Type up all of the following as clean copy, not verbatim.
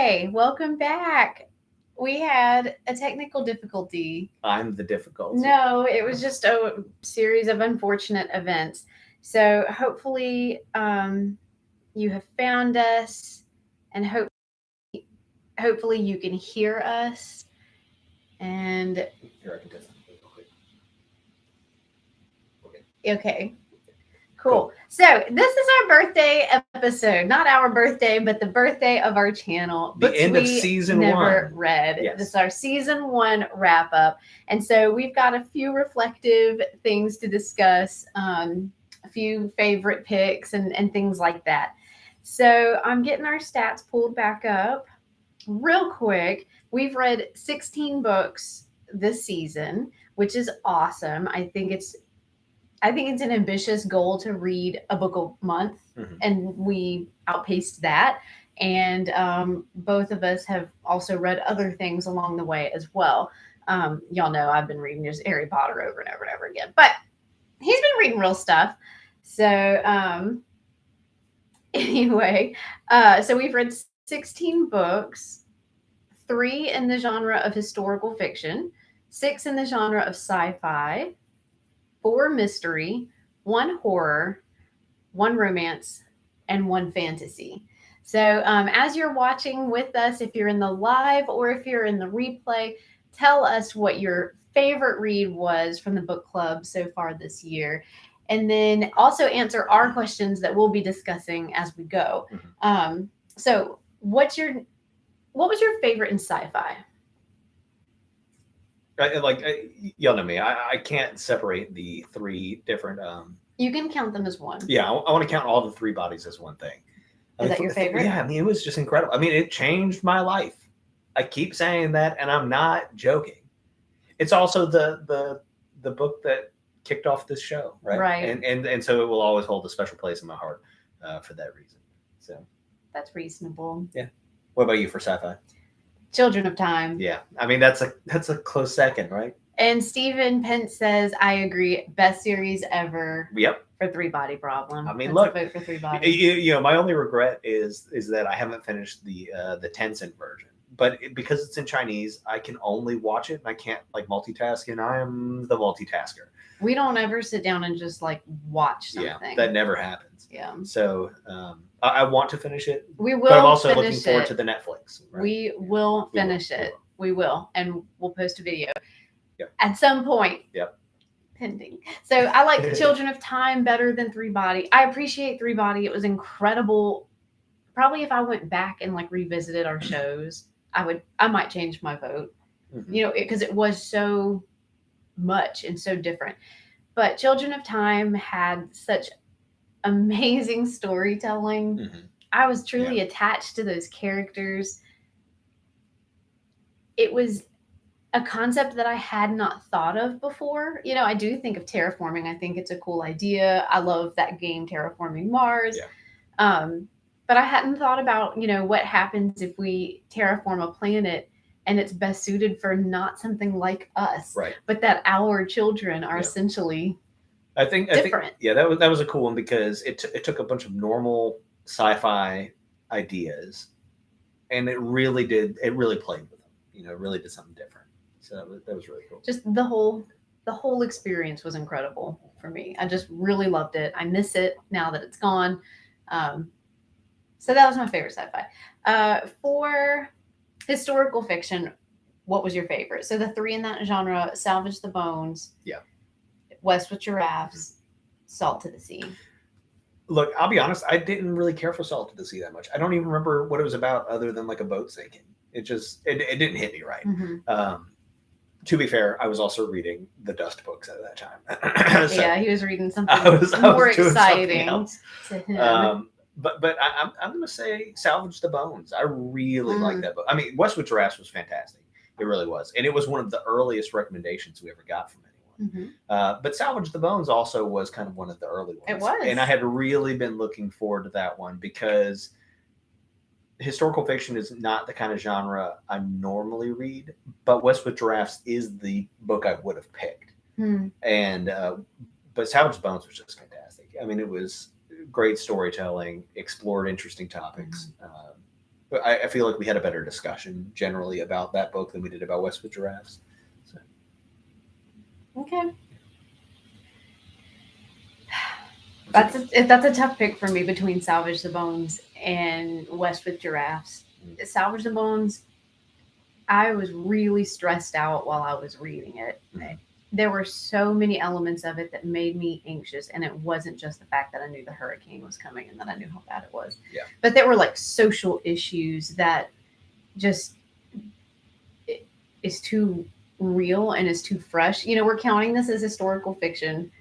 Hi, welcome back. We had a technical difficulty. I'm the difficulty. No, it was just a series of unfortunate events. So hopefully, you have found us, and hopefully you can hear us. And Here, I can test something real quick. Okay. okay, cool. Cool. So this is our birthday episode, not our birthday, but the birthday of our channel. The Books end of we season never one. read. Yes. This is our season one wrap up, and so we've got a few reflective things to discuss, a few favorite picks, and things like that. So I'm getting our stats pulled back up real quick. We've read 16 books this season, which is awesome. I think it's an ambitious goal to read a book a month, Mhm. and we outpaced that. And both of us have also read other things along the way as well. Y'all know I've been reading just Harry Potter over and over and over again, but he's been reading real stuff. So anyway, so we've read 16 books, three in the genre of historical fiction, six in the genre of sci-fi, four mystery, one horror, one romance, and one fantasy. So, as you're watching with us, if you're in the live or if you're in the replay, tell us what your favorite read was from the book club so far this year. And then also answer our questions that we'll be discussing as we go. So, what was your favorite in sci-fi? Y'all know me. I can't separate the three different. You can count them as one. Yeah, I want to count all the three bodies as one thing. Is that your favorite? Yeah, I mean, it was just incredible. I mean, it changed my life. I keep saying that, and I'm not joking. It's also the book that kicked off this show, right? Right. And so it will always hold a special place in my heart for that reason. So That's reasonable. what about you for sci-fi? Children of Time. Yeah, I mean that's a close second, right? And Stephen Pence says, I agree, best series ever Yep. for Three Body Problem. I mean, That's look, a vote for Three Body. you know, my only regret is that I haven't finished the Tencent version, but because it's in Chinese, I can only watch it and I can't like multitask, and I am the multitasker. We don't ever sit down and just like watch something. Yeah, that never happens. Yeah. So I want to finish it, We will but I'm also finish looking forward it. to the Netflix. Right? We will We will, finish we it. will. We will. And we'll post a video. Yep. At some point. Yep. Pending. So I like Children of Time better than Three Body. I appreciate Three Body. It was incredible. Probably if I went back and like revisited our shows, I might change my vote. Mhm. You know, because it was so much and so different. But Children of Time had such amazing storytelling. Mhm. I was truly attached to those characters. It was a concept that I had not thought of before. You know, I do think of terraforming. I think it's a cool idea. I love that game, Terraforming Mars. Yeah. But I hadn't thought about, you know, what happens if we terraform a planet and it's best suited for not something like us, Right. but that our children are Yeah. essentially I think different. Yeah, that was a cool one because it took a bunch of normal sci-fi ideas, and it really played with them. You know, it really did something different. So that was really cool. Just the whole experience was incredible for me. I just really loved it. I miss it now that it's gone. So that was my favorite sci-fi. For historical fiction, what was your favorite? So the three in that genre: Salvage the Bones, Yeah, West with Giraffes, Salt to the Sea. Look, I'll be honest. I didn't really care for Salt to the Sea that much. I don't even remember what it was about, other than like a boat sinking. It didn't hit me right. Mm-hmm. To be fair, I was also reading the Dust books at that time. So yeah, he was reading something doing more something exciting else. to him. But I'm going to say Salvage the Bones. I really like that book. I mean, Westwood Giraffes was fantastic. It really was. And it was one of the earliest recommendations we ever got from anyone. Mm-hmm. But Salvage the Bones also was kind of one of the early ones. It was. And I had really been looking forward to that one because historical fiction is not the kind of genre I normally read, but Westwood Giraffes is the book I would have picked. And but Salvage the Bones was just fantastic. I mean, it was great storytelling, explored interesting topics. I feel like we had a better discussion generally about that book than we did about West with Giraffes. So. Okay. That's a tough pick for me between Salvage the Bones and West with Giraffes. Salvage the Bones, I was really stressed out while I was reading it. Mhm. There were so many elements of it that made me anxious, and it wasn't just the fact that I knew the hurricane was coming and that I knew how bad it was. Yeah. But there were like social issues that just is too real and is too fresh. You know, we're counting this as historical fiction.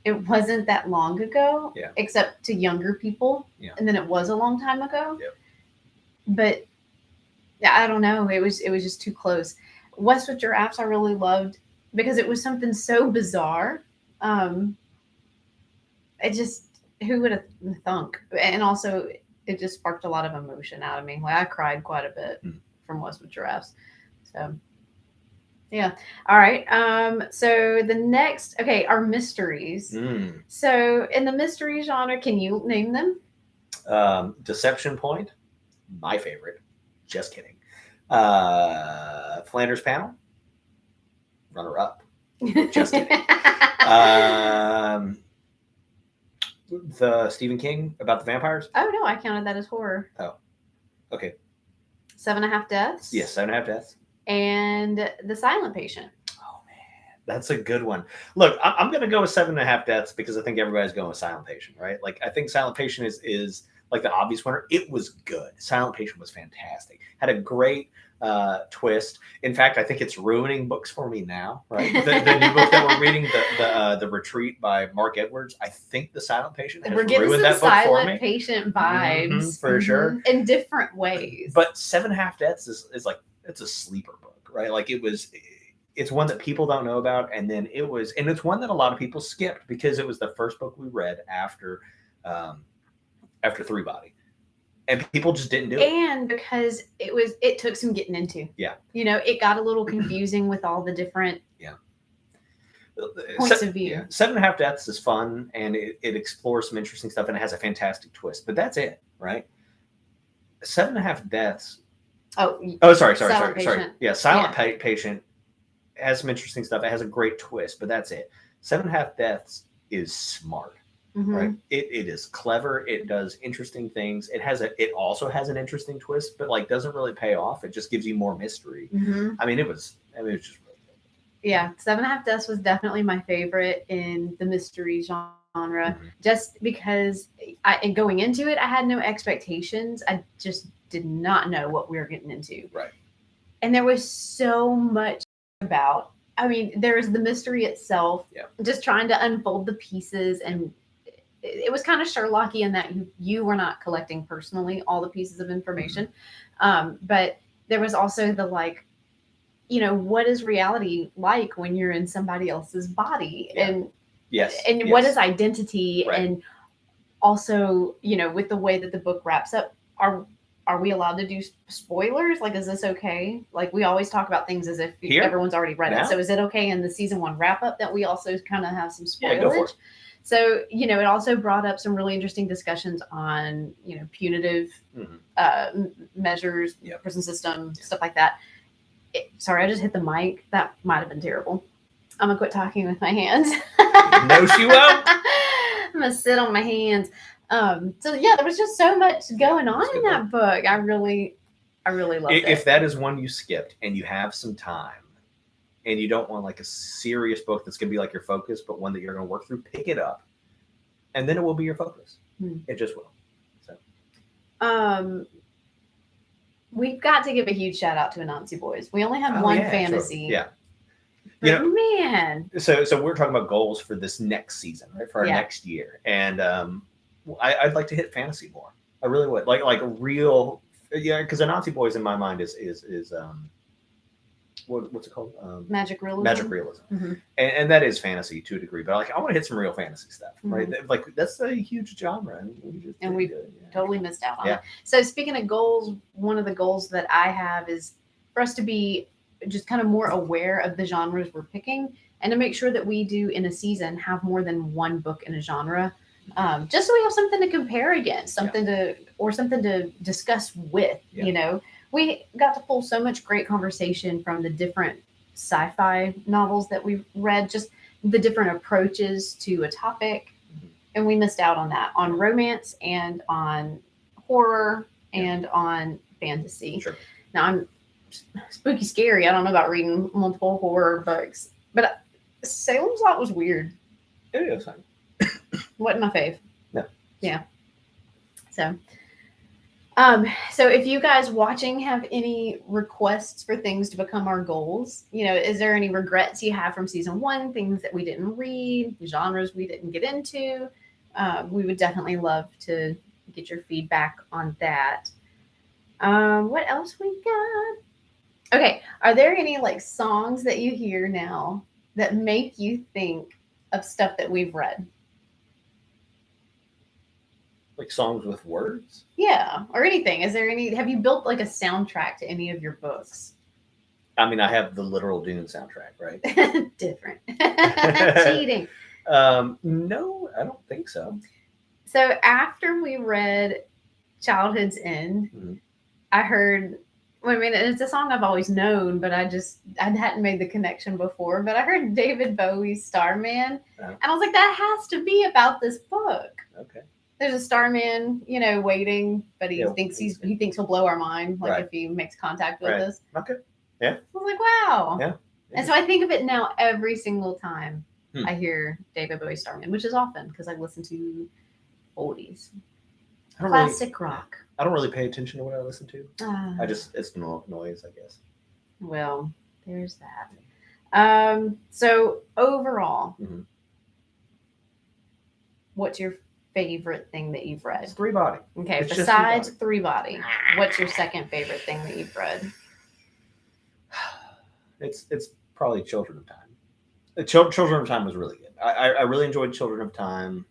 It wasn't that long ago, Yeah. except to younger people. Yeah. And then it was a long time ago. Yep. But I don't know. It was just too close. West with Giraffes I really loved because it was something so bizarre. It just, who would have thunk? And also it just sparked a lot of emotion out of me. Like I cried quite a bit from West with Giraffes. So yeah. All right. So the next, okay, are mysteries. So in the mystery genre, can you name them? Deception Point, my favorite. Just kidding. Flanders Panel, runner up. Just kidding. The Stephen King about the vampires. Oh no, I counted that as horror. Oh, okay. 7.5 Deaths. Yes, 7.5 Deaths. And The Silent Patient. Oh man, that's a good one. Look, I'm going to go with 7.5 Deaths because I think everybody's going with Silent Patient, right? Like I think Silent Patient is like the obvious winner. It was good. Silent Patient was fantastic. Had a great twist. In fact, I think it's ruining books for me now, right? The new book that we're reading, the Retreat by Mark Edwards. I think The Silent Patient has we're getting ruined some that book for me. Silent Patient vibes. For sure. In different ways. But 7.5 Deaths is like, it's a sleeper book, right? Like it's one that people don't know about. And then it's one that a lot of people skipped because it was the first book we read after Three Body. And people just didn't do it. And because it took some getting into. Yeah. You know, it got a little confusing with all the different points of view. Yeah. 7.5 Deaths is fun and it explores some interesting stuff and it has a fantastic twist. But that's it, right? 7.5 Deaths. Oh, sorry. Yeah, Silent Patient has some interesting stuff. It has a great twist, but that's it. 7.5 Deaths is smart. Right. It is clever. It does interesting things. It also has an interesting twist, but like doesn't really pay off. It just gives you more mystery. I mean, it was just really good. Yeah. 7.5 Deaths was definitely my favorite in the mystery genre, just because and going into it, I had no expectations. I just did not know what we were getting into. Right. And there was so much about, I mean, there was the mystery itself, just trying to unfold the pieces and it was kind of Sherlocky in that you were not collecting personally all the pieces of information. But there was also the like, you know, what is reality like when you're in somebody else's body? And what is identity? Right. And also, you know, with the way that the book wraps up, are we allowed to do spoilers? Like, is this okay? Like, we always talk about things as if everyone's already read it. So is it okay in the season 1 wrap up that we also kind of have some spoilage? Yeah, go for it. So, you know, it also brought up some really interesting discussions on, you know, punitive measures, prison system, stuff like that. Sorry, I just hit the mic. That might have been terrible. I'm going to quit talking with my hands. No, she won't. I'm going to sit on my hands. So, yeah, there was just so much going on in that book. I really loved it. If that is one you skipped and you have some time, and you don't want like a serious book that's going to be like your focus, but one that you're going to work through, pick it up. And then it will be your focus. It just will. So. We've got to give a huge shout out to Anansi Boys. We only have one fantasy. Sure. Yeah. You know, man. So we're talking about goals for this next season, right? For our next year. And I'd like to hit fantasy more. I really would. Like a real, because Anansi Boys in my mind is what's it called? Magic realism. Magic realism, and that is fantasy to a degree. But like, I want to hit some real fantasy stuff, right? Like that's a huge genre, and we totally missed out on it. So speaking of goals, one of the goals that I have is for us to be just kind of more aware of the genres we're picking, and to make sure that we do in a season have more than one book in a genre. just so we have something to compare against, something to discuss with. Yeah. You know, we got to pull so much great conversation from the different sci-fi novels that we've read, just the different approaches to a topic, Mhm. and we missed out on that on romance and on horror and on fantasy. Sure. Now I'm spooky scary. I don't know about reading multiple horror books, but Salem's Lot was weird. It is fine. Wasn't my fave. No. Yeah. So, so if you guys watching have any requests for things to become our goals, you know, is there any regrets you have from season 1, things that we didn't read, genres we didn't get into? We would definitely love to get your feedback on that. What else we got? Okay, are there any like songs that you hear now that make you think of stuff that we've read? Like songs with words? Yeah, or anything. Is there any? Have you built like a soundtrack to any of your books? I mean, I have the literal Dune soundtrack, right? Different. Cheating. No, I don't think so. So after we read Childhood's End, Mhm. I heard. Well, I mean, it's a song I've always known, but I hadn't made the connection before. But I heard David Bowie's "Starman," and I was like, that has to be about this book. Okay. There's a starman, you know, waiting, but he thinks he thinks he'll blow our mind, like Right. if he makes contact with Right. us. Okay. Yeah. I was like, wow. Yeah. And so I think of it now every single time Hmm. I hear David Bowie Starman, which is often because I listen to oldies, I don't classic rock. I don't really pay attention to what I listen to. Ah, It's noise, I guess. well, there's that. So overall, Mhm. what's your favorite thing that you've read? It's Three Body. Okay, It's just besides Three Three Body, what's your second favorite thing that you've read? It's probably Children of Time. Children of Time was really good. I really enjoyed Children of Time.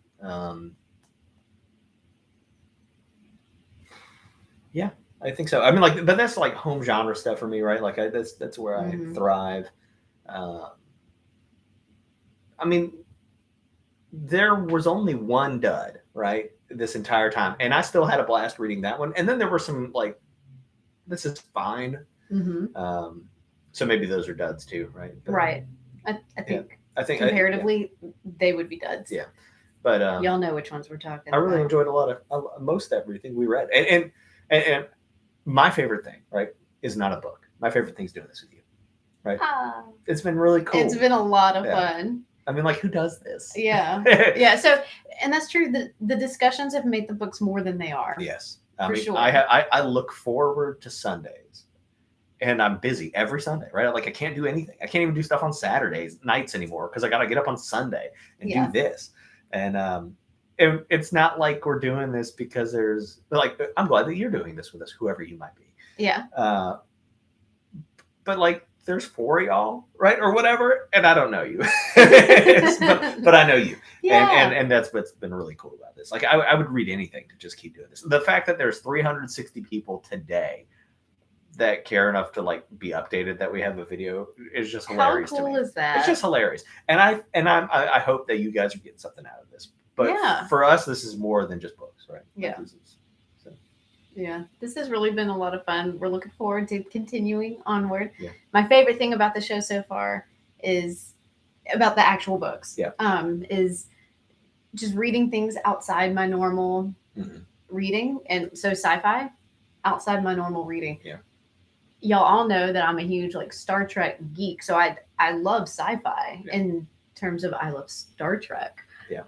Yeah, I think so. I mean, like, but that's like home genre stuff for me, right? Like, that's where I Mhm. thrive. I mean, there was only one dud, right, this entire time, and I still had a blast reading that one. And then there were some like, this is fine. Mm-hmm. So maybe those are duds too, right? But, Right. I think I think comparatively, they would be duds. Yeah. But y'all know which ones we're talking I really about. enjoyed a lot of most everything we read, and my favorite thing, right, is not a book. My favorite thing is doing this with you, right? It's been really cool. It's been a lot of fun. I mean, like, who does this? Yeah, yeah. So, and that's true. The discussions have made the books more than they are. Yes, For sure. I look forward to Sundays, and I'm busy every Sunday, right? Like, I can't do anything. I can't even do stuff on Saturdays nights anymore because I got to get up on Sunday and do this. And it's not like we're doing this because there's like, I'm glad that you're doing this with us, whoever you might be. Yeah. But like, there's 4 of y'all, right, or whatever, and I don't know you, but I know you. Yeah. And that's what's been really cool about this. Like, I would read anything to just keep doing this. The fact that there's 360 people today that care enough to like be updated that we have a video is just hilarious. How cool to me. is that? It's just hilarious, and I hope that you guys are getting something out of this. But for us, this is more than just books, right? Yeah. Yeah, this has really been a lot of fun. We're looking forward to continuing onward. Yeah. My favorite thing about the show so far is about the actual books. Yeah. Is just reading things outside my normal reading, and so sci-fi outside my normal reading. Yeah. Y'all all know that I'm a huge like Star Trek geek, so I love sci-fi in terms of I love Star Trek. Yeah.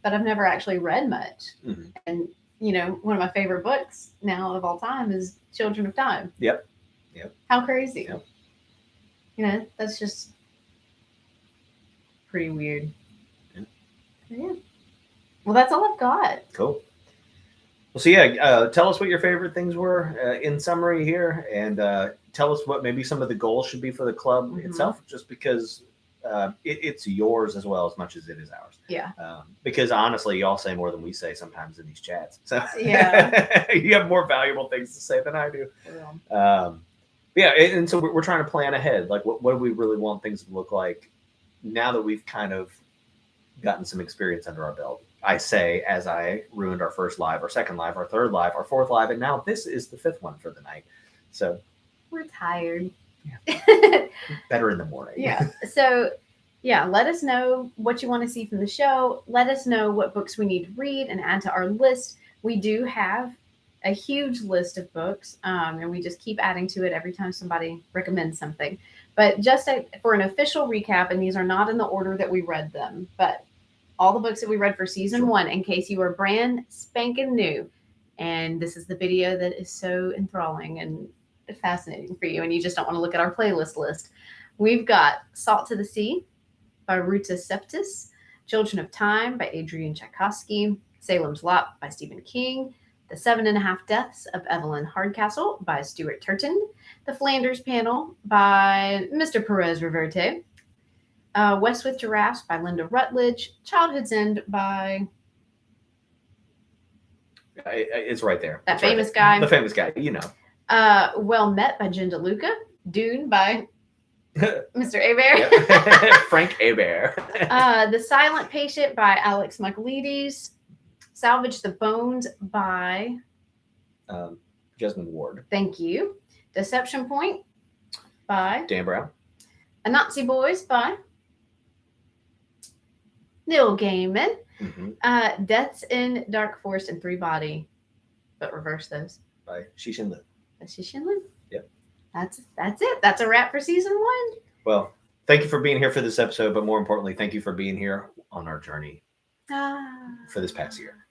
But I've never actually read much, Mhm. and you know, one of my favorite books now of all time is Children of Time. Yep. How crazy. Yep. You know, that's just pretty weird. Yeah. Well, that's all I've got. Cool. Well, so yeah, tell us what your favorite things were in summary here, and tell us what maybe some of the goals should be for the club itself, just because it's yours as well as much as it is ours. Yeah. Because honestly, y'all say more than we say sometimes in these chats. So yeah, you have more valuable things to say than I do. Yeah, and so we're trying to plan ahead. Like, what do we really want things to look like now that we've kind of gotten some experience under our belt I say as I ruined our first live, our second live, our third live, our fourth live, and now this is the fifth one for the night. So We're tired. better in the morning. Yeah. So, yeah, let us know what you want to see from the show. Let us know what books we need to read and add to our list. We do have a huge list of books, and we just keep adding to it every time somebody recommends something. But just for an official recap, and these are not in the order that we read them, but all the books that we read for season Sure. 1, in case you are brand spanking new, and this is the video that is so enthralling and fascinating for you, and you just don't want to look at our playlist list. We've got Salt to the Sea by Ruta Septis, Children of Time by Adrian Tchaikovsky, Salem's Lot by Stephen King, The 7.5 Deaths of Evelyn Hardcastle by Stuart Turton, The Flanders Panel by Mr. Perez Reverte, West with Giraffes by Linda Rutledge, Childhood's End by It's right there. that It's right famous there. guy. The famous guy, you know. Well Met by Jen DeLuca, Dune by Mr. Hebert, Yep. Frank Hebert. The Silent Patient by Alex Michaelides, Salvage the Bones by, Jasmine Ward. thank you, Deception Point by Dan Brown. Anansi Boys by Neil Gaiman, Mm-hmm. Deaths in Dark Forest and Three Body, but reverse those. By Shishin Liu. That's Shishin Liu. Yep. That's it. That's a wrap for season 1. Well, thank you for being here for this episode, but more importantly, thank you for being here on our journey for this past year.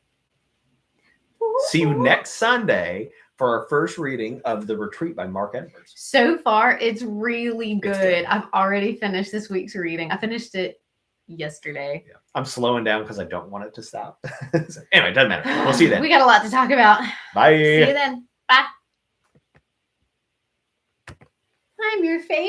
See you next Sunday for our first reading of The Retreat by Mark Edwards. So far, it's really good. good. I've already finished this week's reading. I finished it yesterday. Yeah. I'm slowing down because I don't want it to stop. So, anyway, it doesn't matter. We'll see you then. We got a lot to talk about. Bye. See you then. Bye. I'm your favorite.